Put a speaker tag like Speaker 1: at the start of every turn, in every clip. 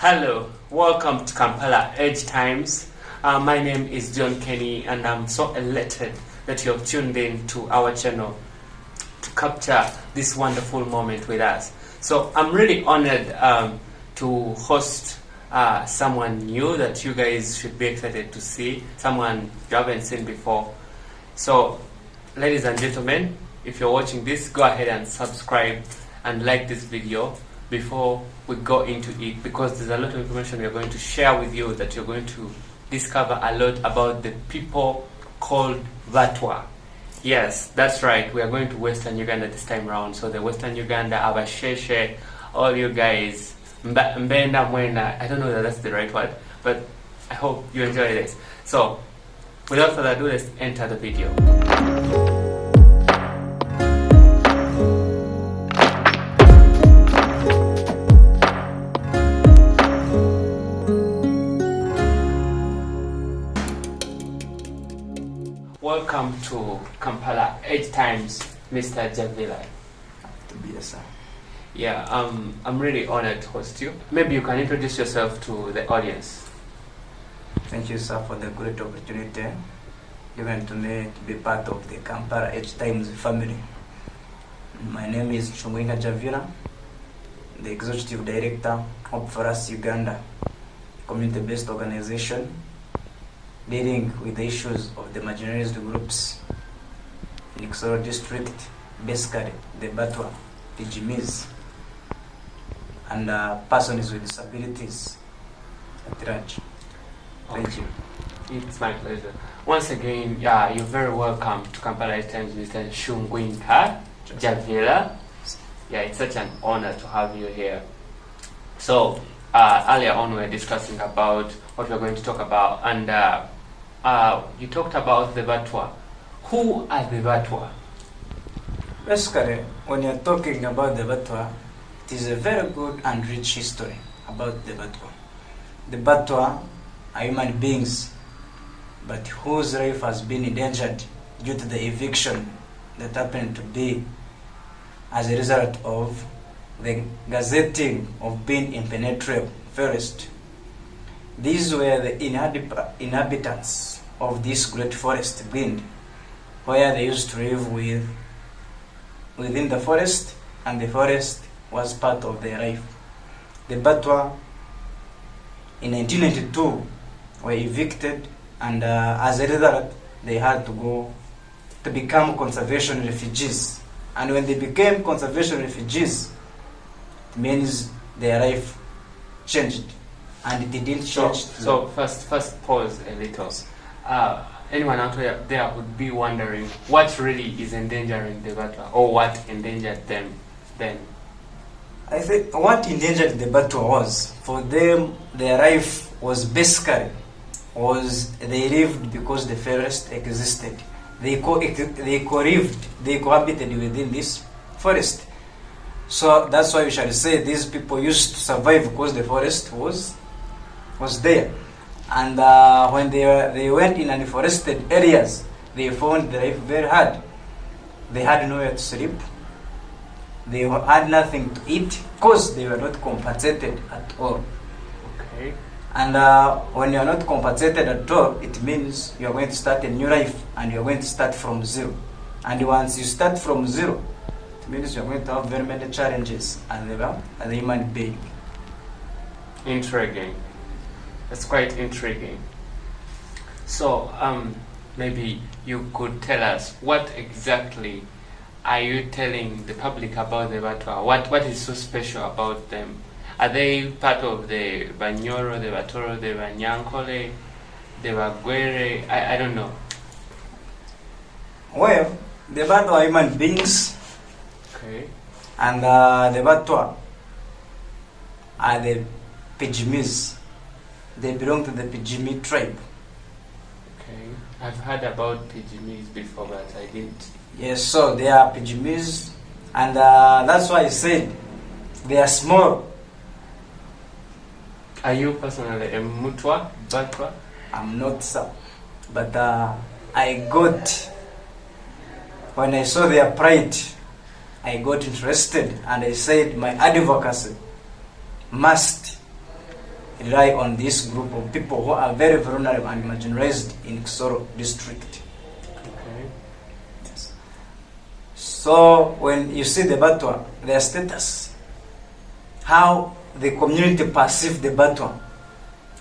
Speaker 1: Hello, welcome to Kampala Edge Times. My name is John Kenny and I'm so elated that you have tuned in to our channel to capture this wonderful moment with us. So I'm really honored to host someone new that you guys should be excited to see, someone you haven't seen before. So ladies and gentlemen, if you're watching this, go ahead and subscribe and like this video before we go into it, because there's a lot of information we are going to share with you that you're going to discover a lot about the people called Batwa. Yes, that's right, we are going to Western Uganda this time around. So the Western Uganda, Abasheshe, all you guys, Mbenda Mwena, I don't know that that's the right word, but I hope you enjoy this. So without further ado, let's enter the video. Welcome to Kampala Edge Times, Mr. Javilla.
Speaker 2: To be a sir.
Speaker 1: Yeah, I'm really honored to host you. Maybe you can introduce yourself to the audience.
Speaker 2: Thank you, sir, for the great opportunity given to me to be part of the Kampala Edge Times family. My name is Nshunguyinka Javilla, the Executive Director of For Us Uganda, community-based organization dealing with the issues of the marginalized groups in Kisoro district, basically the Batwa, the Pygmies, and persons with disabilities at large. Thank you.
Speaker 1: It's my pleasure. Once again, yeah, you're very welcome to Kampala Edge Times, Mr. Nshunguyinka Javilla. Yeah, it's such an honor to have you here. So, earlier on we were discussing about what we're going to talk about, and you talked about the Batwa. Who are the Batwa?
Speaker 2: Basically, when you're talking about the Batwa, it is a very good and rich history about the Batwa. The Batwa are human beings, but whose life has been endangered due to the eviction that happened to be as a result of the gazetting of being impenetrable forest. These were the inhabitants of this great forest wind, where they used to live within the forest, and the forest was part of their life. The Batwa in 1992 were evicted, and as a result they had to go to become conservation refugees. And when they became conservation refugees, it means their life changed. And it didn't change.
Speaker 1: So first pause a little. Anyone out there would be wondering what really is endangering the Batwa, or what endangered them then?
Speaker 2: I think what endangered the Batwa was, for them, their life was basically, they lived because the forest existed. They cohabited within this forest. So that's why we shall say these people used to survive because the forest was there. And when they went in unforested areas, they found the life very hard. They had nowhere to sleep. They had nothing to eat because they were not compensated at all.
Speaker 1: Okay.
Speaker 2: And when you are not compensated at all, it means you are going to start a new life, and you are going to start from zero. And once you start from zero, it means you are going to have very many challenges as a human being.
Speaker 1: Intriguing. That's quite intriguing. So, maybe you could tell us what exactly are you telling the public about the Batwa? What is so special about them? Are they part of the Banyoro, the Batoro, the Banyankole, the Bagwere? I don't know.
Speaker 2: Well, the Batwa are human beings.
Speaker 1: Okay.
Speaker 2: And the Batwa are the Pygmies. They belong to the Pygmy tribe.
Speaker 1: Okay. I've heard about Pygmies before, but I didn't.
Speaker 2: Yes, so they are Pygmies, and that's why I said they are small.
Speaker 1: Are you personally a Mutwa, Batwa?
Speaker 2: I'm not, sir. But when I saw their pride, I got interested, and I said my advocacy must rely on this group of people who are very vulnerable and marginalized in Kisoro district.
Speaker 1: Okay.
Speaker 2: Yes. So when you see the Batwa, their status, how the community perceive the Batwa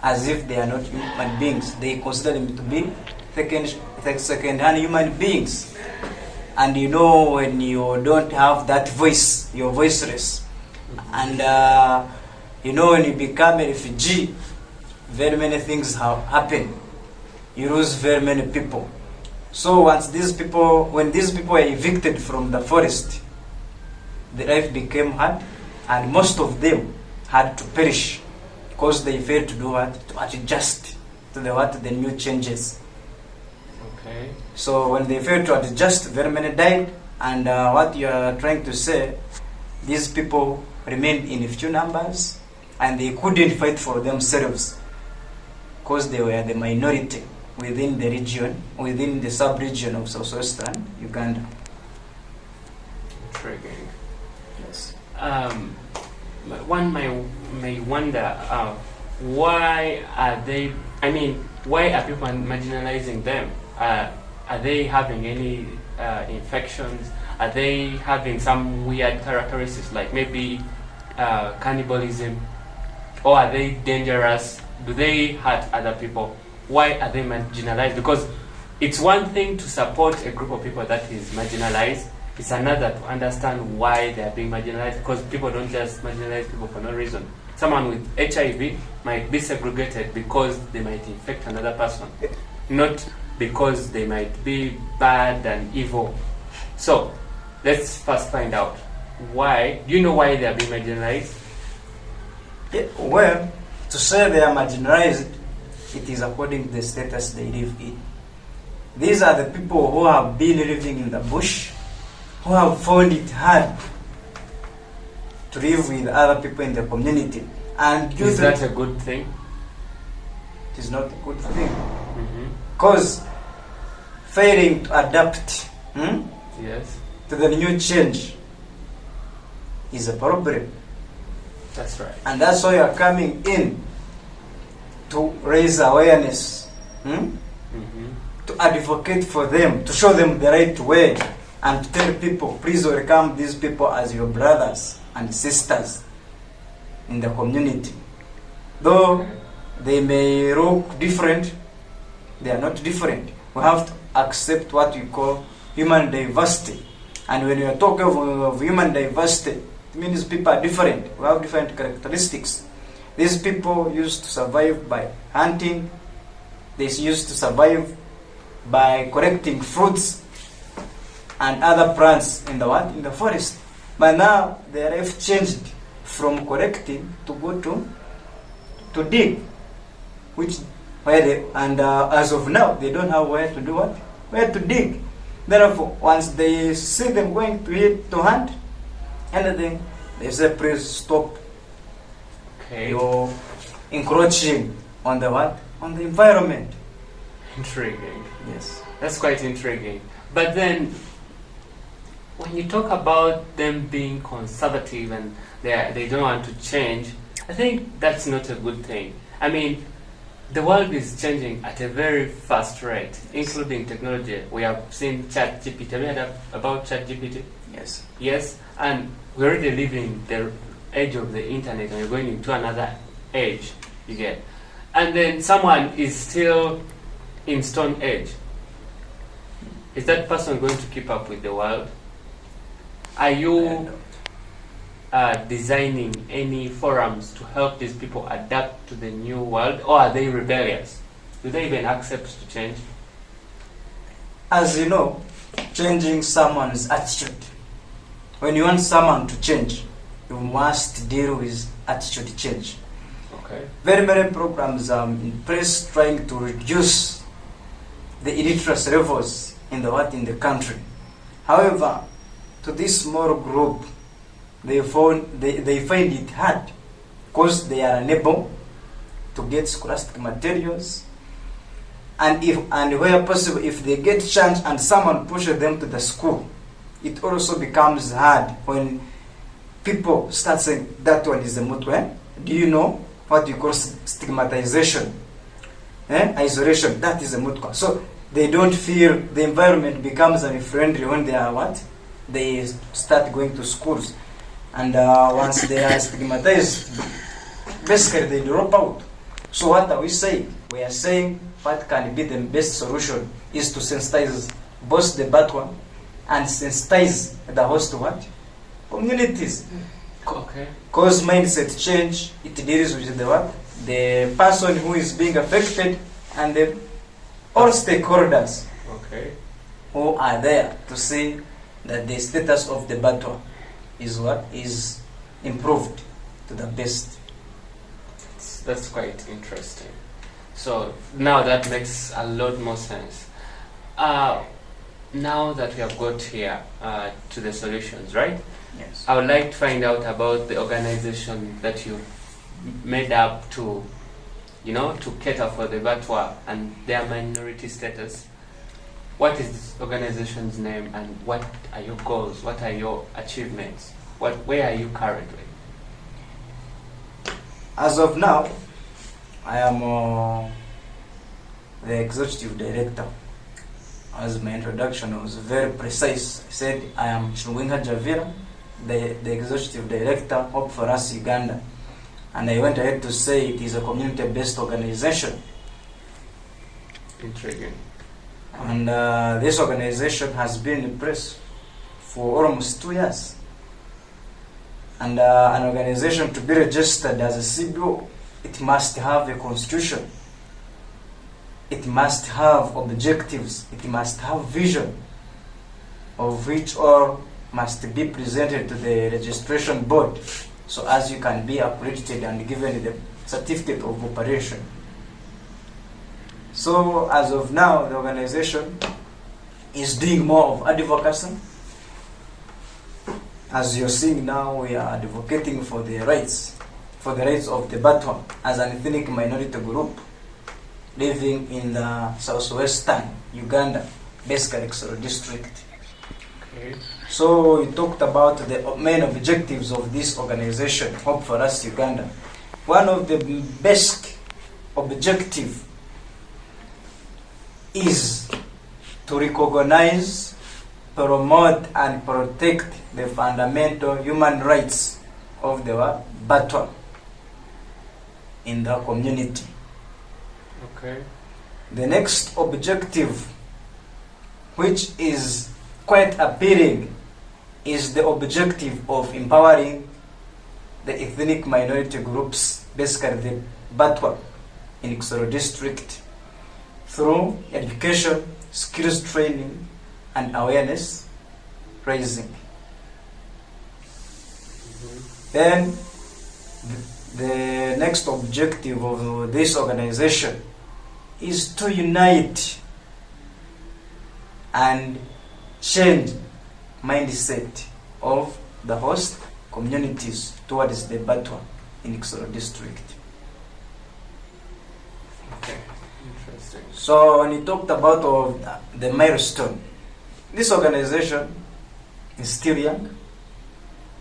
Speaker 2: as if they are not human beings. They consider them to be second-hand human beings. And you know, when you don't have that voice, you're voiceless. And you know, when you become a refugee, very many things have happened. You lose very many people. So when these people were evicted from the forest, the life became hard, and most of them had to perish because they failed to do what? To adjust to the new changes.
Speaker 1: Okay.
Speaker 2: So when they failed to adjust, very many died. And what you are trying to say, these people remained in few numbers, and they couldn't fight for themselves because they were the minority within the region, within the sub-region of southwestern Uganda.
Speaker 1: Intriguing.
Speaker 2: Yes.
Speaker 1: One may wonder why are they? I mean, why are people marginalizing them? Are they having any infections? Are they having some weird characteristics, like maybe cannibalism, or are they dangerous? Do they hurt other people? Why are they marginalized? Because it's one thing to support a group of people that is marginalized. It's another to understand why they are being marginalized, because people don't just marginalize people for no reason. Someone with HIV might be segregated because they might infect another person, not because they might be bad and evil. So let's first find out why. Do you know why they are being marginalized?
Speaker 2: Yeah, well, to say they are marginalized, it is according to the status they live in. These are the people who have been living in the bush, who have found it hard to live with other people in the community. And
Speaker 1: is that a good thing?
Speaker 2: It is not a good thing. Because failing to adapt
Speaker 1: yes,
Speaker 2: to the new change is a problem.
Speaker 1: That's right.
Speaker 2: And that's why you are coming in to raise awareness, to advocate for them, to show them the right way, and to tell people, please welcome these people as your brothers and sisters in the community. Though they may look different, they are not different. We have to accept what we call human diversity. And when you are talking of human diversity, it means people are different. We have different characteristics. These people used to survive by hunting. They used to survive by collecting fruits and other plants in the forest. But now their life changed from collecting to go to dig, as of now they don't have where to do what? Where to dig. Therefore, once they see them going to hunt anything, they say, please stop.
Speaker 1: Okay.
Speaker 2: You're encroaching on the what? On the environment.
Speaker 1: Intriguing.
Speaker 2: Yes.
Speaker 1: That's quite intriguing. But then, when you talk about them being conservative and they don't want to change, I think that's not a good thing. I mean, the world is changing at a very fast rate, including technology. We have seen ChatGPT. Have you heard about ChatGPT?
Speaker 2: Yes.
Speaker 1: Yes, and we're already living the age of the internet, and we're going into another age. You get, and then someone is still in Stone Age. Is that person going to keep up with the world? Are you designing any forums to help these people adapt to the new world, or are they rebellious? Do they even accept to change?
Speaker 2: As you know, changing someone's attitude. When you want someone to change, you must deal with attitude change.
Speaker 1: Okay.
Speaker 2: Very many programs are in place trying to reduce the illiteracy levels in the country. However, to this small group, they find it hard because they are unable to get scholastic materials, and where possible, if they get chance and someone pushes them to the school, it also becomes hard when people start saying that one is the motto. Do you know what you call stigmatization, isolation. That is a moot cause. So they don't feel the environment becomes unfriendly when they are what? They start going to schools. And once they are stigmatized, basically they drop out. So what are we saying? We are saying what can be the best solution is to sensitize both the Batwa and sensitize the host what? Communities.
Speaker 1: Okay.
Speaker 2: Cause mindset change, it deals with the what? The person who is being affected and the all stakeholders who are there to see that the status of the Batwa is what? Is improved to the best.
Speaker 1: That's quite interesting. So now that makes a lot more sense. Now that we have got here to the solutions, right?
Speaker 2: Yes.
Speaker 1: I would like to find out about the organization that you made up to, to cater for the Batwa and their minority status. What is this organization's name and what are your goals? What are your achievements? Where are you currently?
Speaker 2: As of now, I am the executive director. As my introduction was very precise, I said I am Nshunguyinka Javilla, the executive director, Hope for Us Uganda. And I went ahead to say it is a community-based organization.
Speaker 1: Intriguing.
Speaker 2: And this organization has been in place for almost 2 years. And an organization to be registered as a CBO, it must have a constitution. It must have objectives. It must have vision, of which all must be presented to the registration board, so as you can be accredited and given the certificate of operation. So as of now, the organization is doing more of advocacy. As you're seeing now, we are advocating for the rights of the Batwa as an ethnic minority group living in the southwestern Uganda, basically Kisoro district.
Speaker 1: Okay.
Speaker 2: So we talked about the main objectives of this organization, Hope for Us Uganda. One of the basic objectives is to recognize, promote and protect the fundamental human rights of the Batwa in the community.
Speaker 1: Okay.
Speaker 2: The next objective, which is quite appealing, is the objective of empowering the ethnic minority groups, basically the Batwa in Kisoro district, through education, skills training, and awareness raising. Then the next objective of this organization is to unite and change mindset of the host communities towards the Batwa in Kisoro district.
Speaker 1: Okay, interesting.
Speaker 2: So when you talked about the milestone, this organization is still young,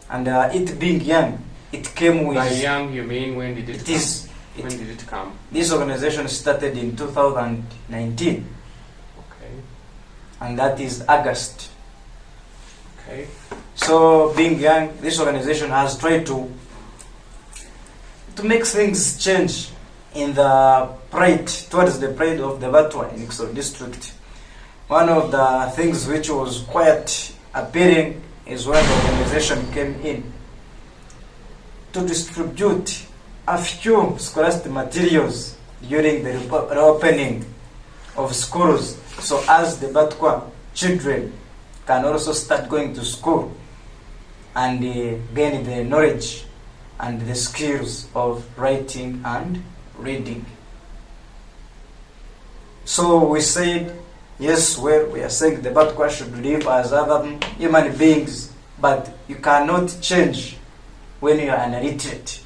Speaker 2: and it being young, it came with...
Speaker 1: By young, you mean when did it come? When did it come?
Speaker 2: This organization started in 2019.
Speaker 1: Okay.
Speaker 2: And that is August.
Speaker 1: Okay.
Speaker 2: So being young, this organization has tried to make things change in the pride, towards the pride of the Batwa in Kisoro district. One of the things which was quite appealing is when the organization came in to distribute a few scholastic materials during the reopening of schools, so as the Batwa children can also start going to school and gain the knowledge and the skills of writing and reading. So we said, yes, well, we are saying the Batwa should live as other human beings, but you cannot change when you are an illiterate.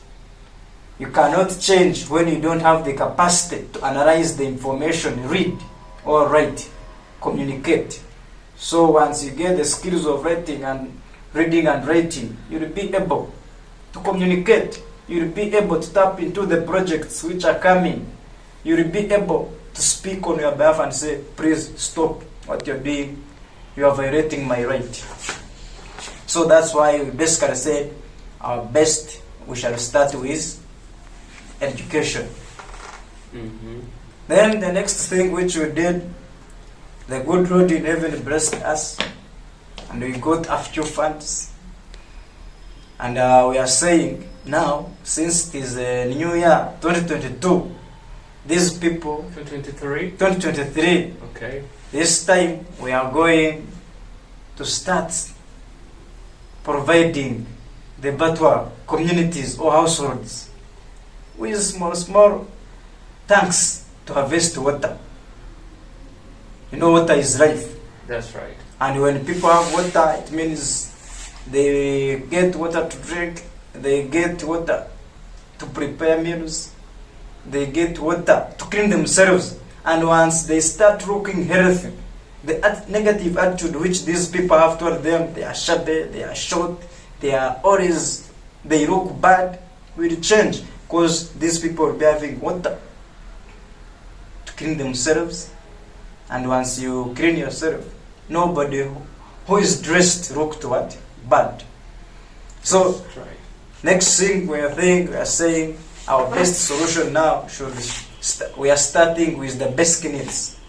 Speaker 2: You cannot change when you don't have the capacity to analyze the information, read or write, communicate. So once you get the skills of writing and reading and writing, you'll be able to communicate You'll be able to tap into the projects which are coming. You'll be able to speak on your behalf and say, please stop what you're doing. You are violating my right. So that's why we basically said our best, we shall start with education.
Speaker 1: Mm-hmm.
Speaker 2: Then the next thing which we did, the good Lord in heaven blessed us, and we got a few funds. And we are saying now, since it is a new year, 2022, these people, 2023,
Speaker 1: okay,
Speaker 2: this time we are going to start providing the Batwa communities or households with small tanks to harvest water. You know, water is life.
Speaker 1: That's right.
Speaker 2: And when people have water, it means they get water to drink, they get water to prepare meals, they get water to clean themselves. And once they start looking healthy, the negative attitude which these people have toward them, they are shabby, they are short, they look bad, will change, because these people will be having water to clean themselves. And once you clean yourself, nobody who is dressed look to what? Bad. So,
Speaker 1: that's right.
Speaker 2: Next thing we are saying our best solution now we are starting with the basic needs.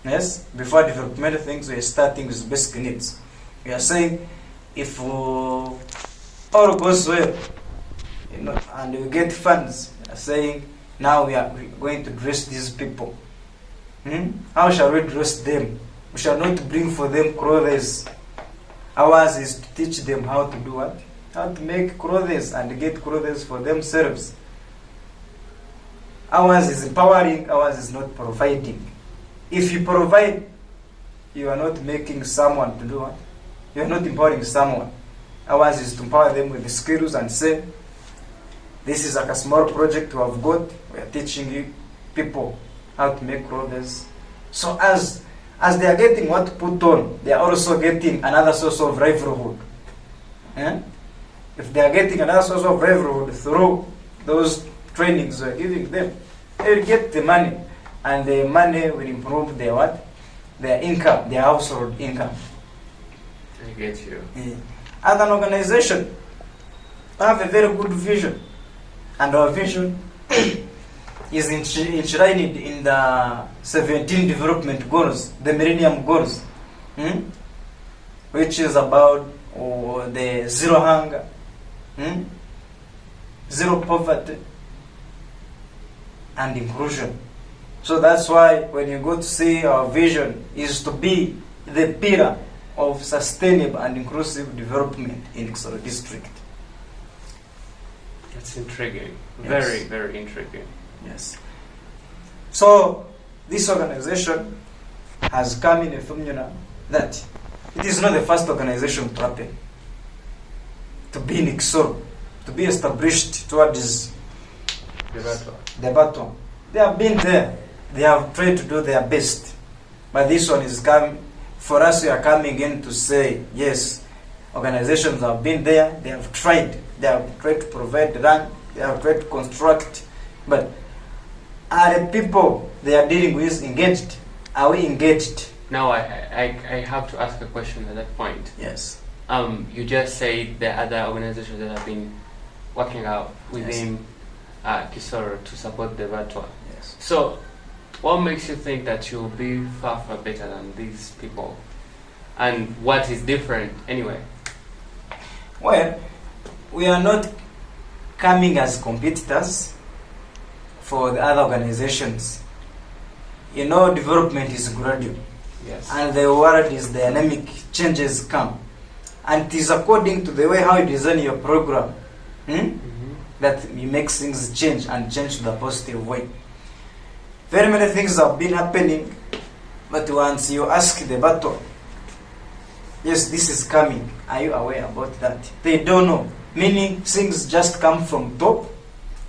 Speaker 2: Yes? Before developmental things, we are starting with basic needs. We are saying if all goes well, you know, and we get funds, we are saying now we are going to dress these people. How shall we dress them? We shall not bring for them clothes. Ours is to teach them how to do what? How to make clothes and get clothes for themselves. Ours is empowering, ours is not providing. If you provide, you are not making someone to do what? You are not empowering someone. Ours is to empower them with the skills and say, this is like a small project we have got, we are teaching you people how to make clothes. So as they are getting what to put on, they are also getting another source of livelihood. If they are getting another source of livelihood through those trainings we are giving them, they will get the money, and the money will improve their what? Their income, their household income.
Speaker 1: I get you.
Speaker 2: As an organization, we have a very good vision, and our vision is enshrined in the 17 development goals, the Millennium Goals, which is about the zero hunger, zero poverty, and inclusion. So that's why when you go to see our vision is to be the pillar of sustainable and inclusive development in Kisoro district.
Speaker 1: That's intriguing.
Speaker 2: Yes.
Speaker 1: Very, very intriguing.
Speaker 2: Yes. So this organization has come in a formula that it is not the first organization to happen, to be in Kisoro, to be established towards the Batwa. They have been there. They have tried to do their best. But this one is coming. For us, we are coming in to say, yes, organizations have been there. They have tried. They have tried to provide land. They have tried to construct. But are the people they are dealing with engaged? Are we engaged?
Speaker 1: Now, I have to ask a question at that point.
Speaker 2: Yes.
Speaker 1: You just said there are other organizations that have been working out within Kisoro to support the Batwa.
Speaker 2: Yes.
Speaker 1: So, what makes you think that you'll be far, far better than these people? And what is different anyway?
Speaker 2: Well, we are not coming as competitors for the other organizations. You know, development is gradual.
Speaker 1: Yes.
Speaker 2: And the world is dynamic, changes come. And it is according to the way how you design your program that you make things change and change to the positive way. Very many things have been happening, but once you ask the Batwa, yes, this is coming, are you aware about that? They don't know. Meaning things just come from top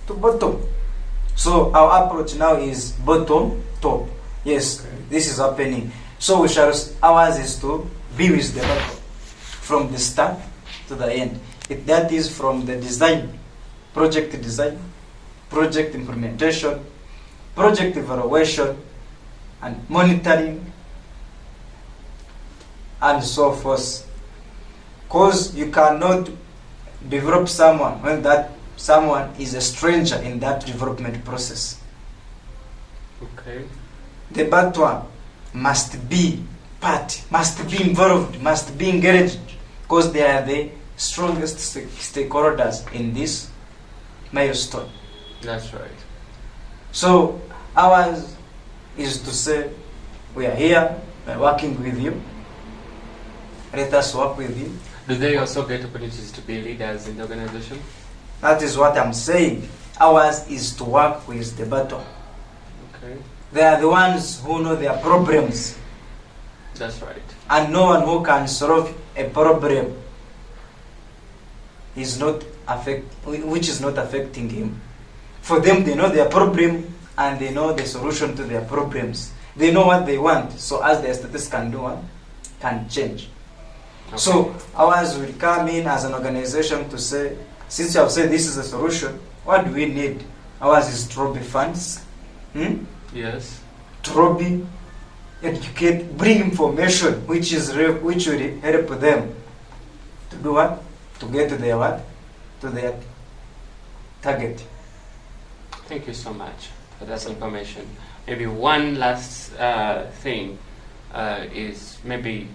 Speaker 2: to bottom. So our approach now is bottom, top. Yes, this is happening. So ours is to be with the Batwa from the start to the end. That is from the design project design, project implementation, project evaluation, and monitoring, and so forth. Because you cannot develop someone when that someone is a stranger in that development process.
Speaker 1: Okay.
Speaker 2: The Batwa must be part, must be involved, must be engaged, because they are the strongest stakeholders in this milestone.
Speaker 1: That's right.
Speaker 2: So ours is to say, we are here, we are working with you, let us work with you.
Speaker 1: Do they also get opportunities to be leaders in the organization?
Speaker 2: That is what I'm saying. Ours is to work with the Batwa.
Speaker 1: Okay.
Speaker 2: They are the ones who know their problems.
Speaker 1: That's right.
Speaker 2: And no one who can solve a problem is not which is not affecting him. For them, they know their problem and they know the solution to their problems. They know what they want. So as their status can do what? Can change. Okay. So ours will come in as an organization to say, since you have said this is a solution, what do we need? Ours is to lobby funds.
Speaker 1: Yes.
Speaker 2: To lobby, educate, bring information which will help them to do what? To get to their what? To their target.
Speaker 1: Thank you so much for that information. Maybe one last thing is maybe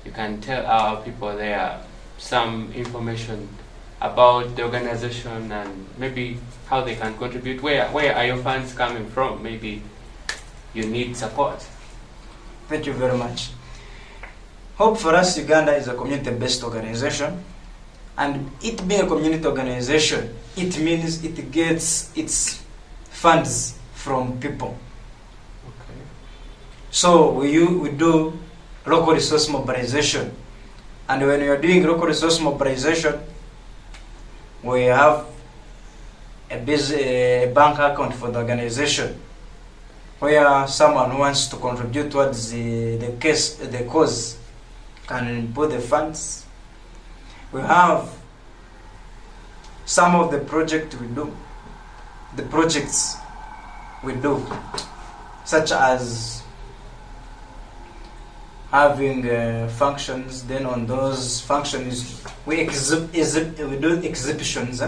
Speaker 1: you can tell our people there some information about the organization and maybe how they can contribute. Where are your funds coming from? Maybe you need support.
Speaker 2: Thank you very much. Hope for Us Uganda is a community-based organization, and it being a community organization, it means it gets its funds from people.
Speaker 1: Okay.
Speaker 2: So we do local resource mobilization, and when we are doing local resource mobilization, we have a bank account for the organization, where someone who wants to contribute towards the cause can put the funds. We have some of the projects we do, such as having functions. Then on those functions, we do exhibitions.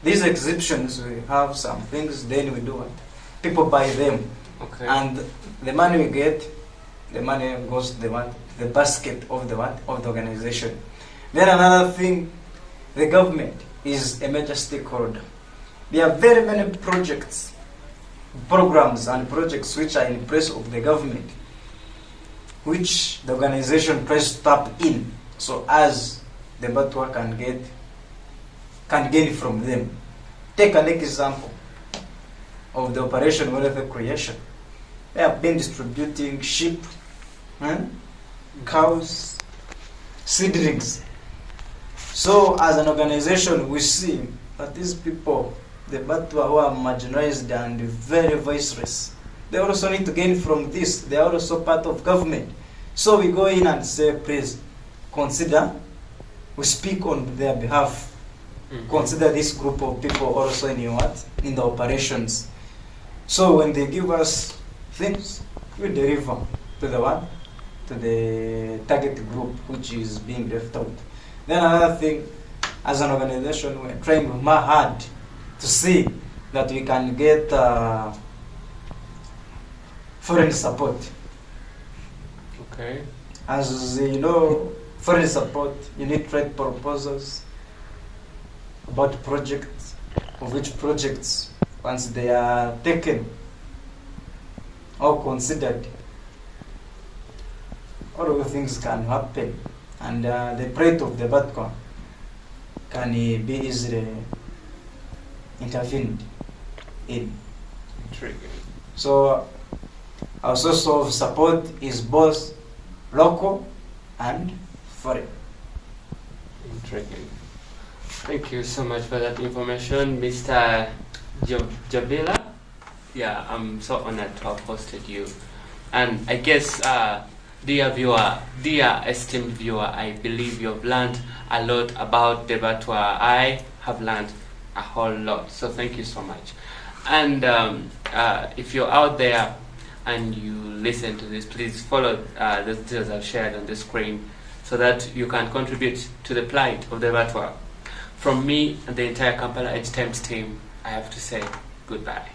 Speaker 2: These exhibitions, we have some things. Then we do it. People buy them.
Speaker 1: Okay.
Speaker 2: And the money we get, the money goes to the basket of the organization. Then another thing, the government is a major stakeholder. There are very many projects, programs and projects which are in place of the government, which the organization tries to tap in, so as the Batwa can gain from them. Take an example of the Operation Welfare Creation. They have been distributing sheep, cows, seedlings. So as an organization, we see that these people, the Batwa who are marginalized and very voiceless, they also need to gain from this. They are also part of government. So we go in and say, please, consider, we speak on their behalf. Consider this group of people also in the operations. So when they give us things, we deliver to the target group which is being left out. Then another thing, as an organization, we're trying hard to see that we can get foreign support.
Speaker 1: Okay.
Speaker 2: As you know, foreign support, you need trade proposals about projects, of which projects, once they are taken or considered, all of the things can happen, and the plight of the Batwa can be easily intervened in.
Speaker 1: Intriguing.
Speaker 2: So our source of support is both local and foreign.
Speaker 1: Intriguing. Thank you so much for that information, Mr. Javilla. Yeah, I'm so honored to have hosted you. And I guess, dear esteemed viewer, I believe you've learned a lot about the Batwa. I have learned a whole lot. So thank you so much. And if you're out there and you listen to this, please follow the details I've shared on the screen so that you can contribute to the plight of the Batwa. From me and the entire Kampala Edge Times team, I have to say goodbye.